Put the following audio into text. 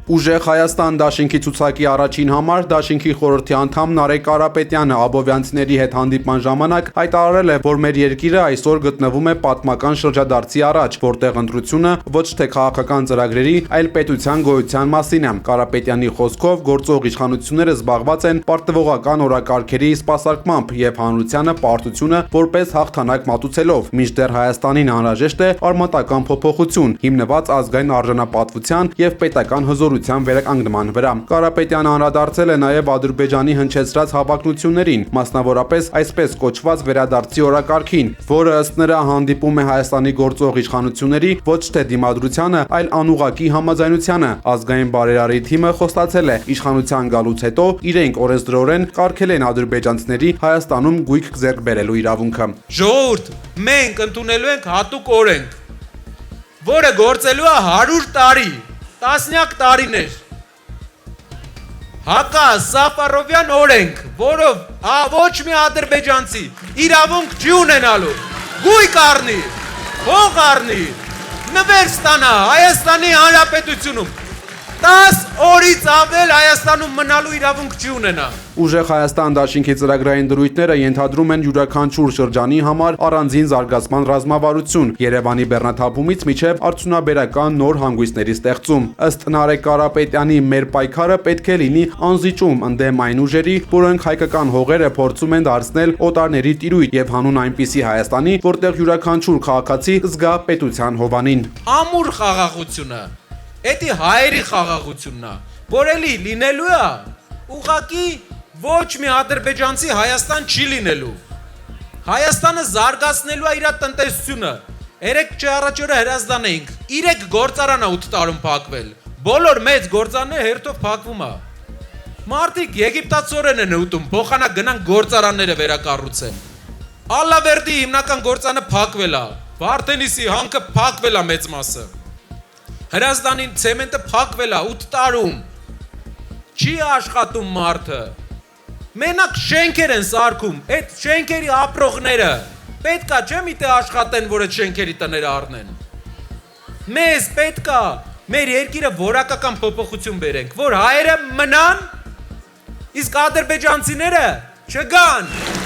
Ուժեղ Հայաստան դաշինքի ցուցակի առաջին համար դաշինքի խորհրդի անդամ Նարեկ Կարապետյանը աբովյանցիների հետ հանդիպման ժամանակ հայտարարել է, որ մեր երկիրը այսօր գտնվում է պատմական շրջադարձի առաջ, որտեղ ընտրությունը ոչ թե քաղաքական ծրագրերի, այլ պետության գոյության մասին է։ Կարապետյանի խոսքով գործող իշխանությունները զբաղված են պարտվողական օրակարգերի սպասարկմամբ եւ հանրությանը պարտությունը որպես հաղթանակ մատուցելով, մինչդեռ Հայաստանին անհրաժեշտ է արմատական փոփոխություն, հիմնված ազգային արժանապատվության եւ պետական հզորության վերականգնման վրա։ Կարապետյանը անդրադարձել է նաեւ Ադրբեջանի հնչեցրած հավակնություններին, մասնավորապես այսպես կոչված վերադարձի օրակարգին, որը ըստ նրա հանդիպում է Հայաստանի գործող իշխանությունների ոչ թե դիմադրությանը, այլ անուղղակի համաձայնությանը։ Ազգային բարերարի թիմը խոստացել է իշխանության գալուց հետո իրենք օրենսդրորեն կարգել են ադրբեջանցիների Հայաստանում գույք ձեռք բերելու իրավունքը։ Ժողովուրդ, մենք ընդունելու ենք հատուկ օրենք, որը գործելու է 100 տարի, տասնյակ տարիներ։ Հակա Սաֆարովյան օրենք, որով ոչ մի ադրբեջանցի իրավունք չի ունենալու գույք առնի, հող առնի, նվեր ստանա Հայաստանի Հանրապետությունում, 10 օրից ավել Հայաստանում մնալու իրավունք չի ունենա։ Ուժեղ Հայաստան դաշինքի ծրագրային դրույթները ենթադրում են յուրաքանչյուր շրջանի համար առանձին զարգացման ռազմավարություն, Երևանի բեռնաթափումից մինչև արդյունաբերական նոր հանգույցների ստեղծում։ Ըստ Նարեկ Կարապետյանի մեր պայքարը պետք է լինի անզիջում ընդդեմ այն ուժերի, որոնք հայկական հողերը փորձում են դարձնել օտարների տիրույթ եւ հանուն այնպիսի Հայաստանի, որտեղ յուրաքանչյուր քաղաքացի զգա պետության հովանին։ Ամուր խաղաղությունը, էդի հայերի խաղաղությունն է, որ էլի լինելու է, ուղղակի ոչ մի ադրբեջանցի Հայաստան չի լինելու։ Հայաստանը զարգացնելու է իր տնտեսությունը։ Երեք առաջ օրը հրազդան էինք, 3 գործարան է 8 տարում փակվել։ Բոլոր մեծ գործարանները հերթով փակվում է։ Մարդիկ եգիպտացորեն են ուտում, փոխանակ գնան գործարանները վերակառուցեն։ Ալավերդի հիմնական գործարանը փակվել է։ Վարդենիսի հանքը փակվել է մեծ մասը։ Հրազդանի ցեմենտը փակվել է 8 տարում։ Չի աշխատում մարդը։ Մենակ շենքեր են սարքում, այդ շենքերի ապրողները պետքա չէ՞ միտե աշխատեն, որ այդ շենքերի տները առնեն։ Մեզ պետքա մեր երկիրը որակական փոփոխություն բերենք, որ հայերը մնան, իսկ ադրբեջանցիները չգան։